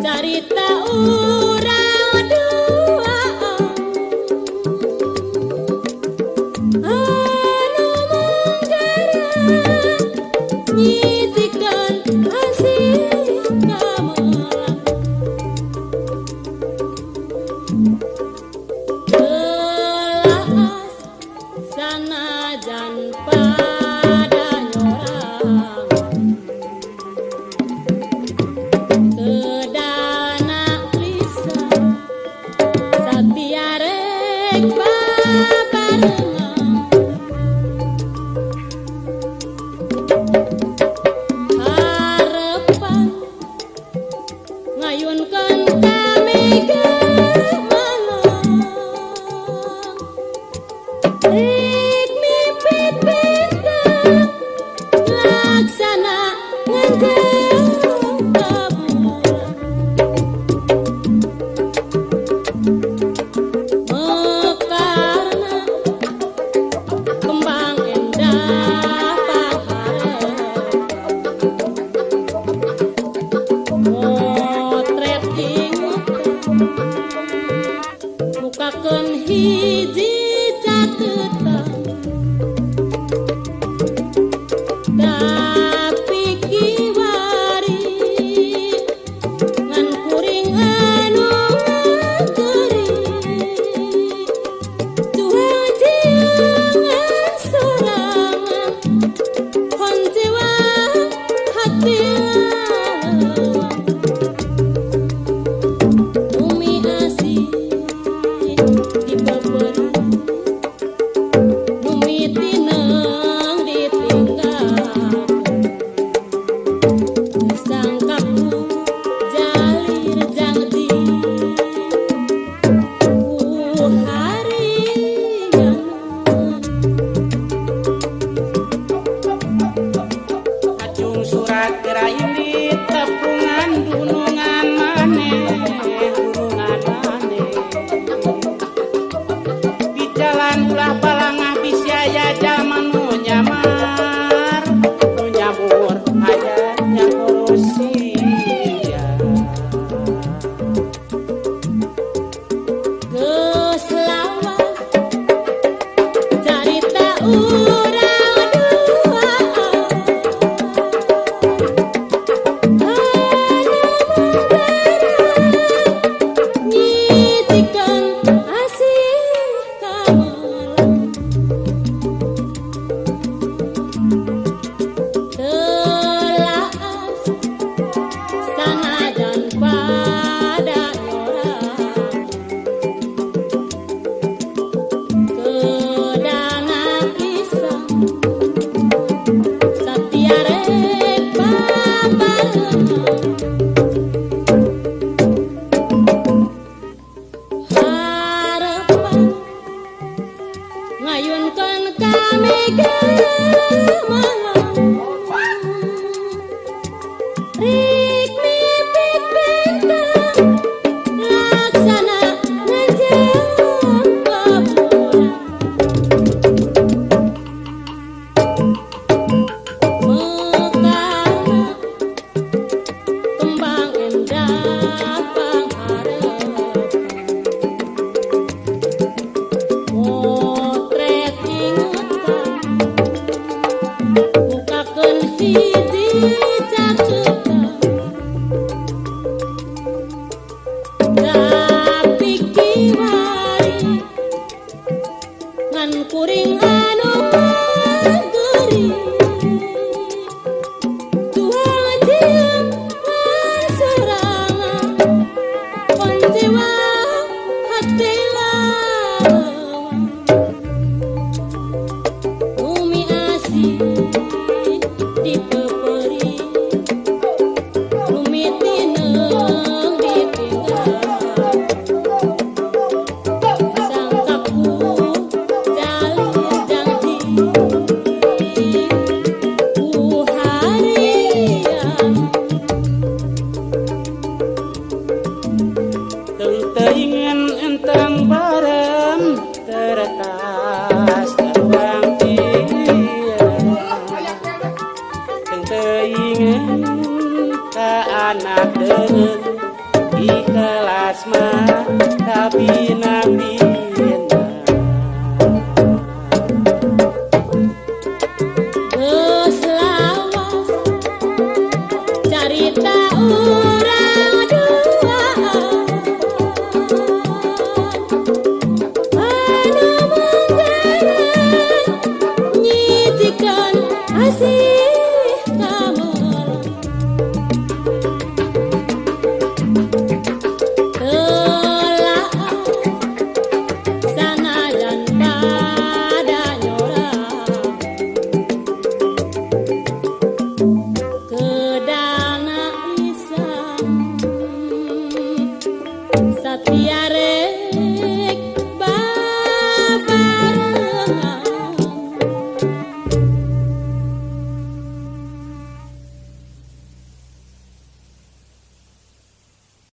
Carita urang dua anu menggara nyitikan hasil kamalang telas sanajan pada nyorang kedana lisa satiarek babarengan harapan ngayunkeun kami gemalang rek mipit bintang laksana nganjeng kabulan mekarna kembang endah pangharep motret ingetan mukakeun hiji caketan tapi kiwari ngan kuring anu ngageri tuang jiangan sorangan honcewa hati lalawang umi asih dibeberi umi tineng ditinggal sangkaku jalir jangdi ku haringan Acung surat gerain di tepungan gunungan maneh di jalan ulah balangah bisyaya jaman nu nyamar nu nyabur hayatnya kurusia geus lawas carita urang dua anu menggara nyitikan asih kamalang telas sanajan pada nyorang kedana pisang satiarek babarengan harapan ngayunkeun kami gemalang rek mipit bintang laksana nganjeng kabulan mekarna kembang endah pangharep motret ingetan mukakeun hiji caketan tapi kiwari ngan kuring anu ngageri tuang jiangan sorangan honcewa hati lalawang umi asih dibeberi umi tineng ditinggal sangkaku jalir jangdi ku harian teu teingen enteng bareng teretas teruang teingen ka anak deun ikhlas mah tapi nabi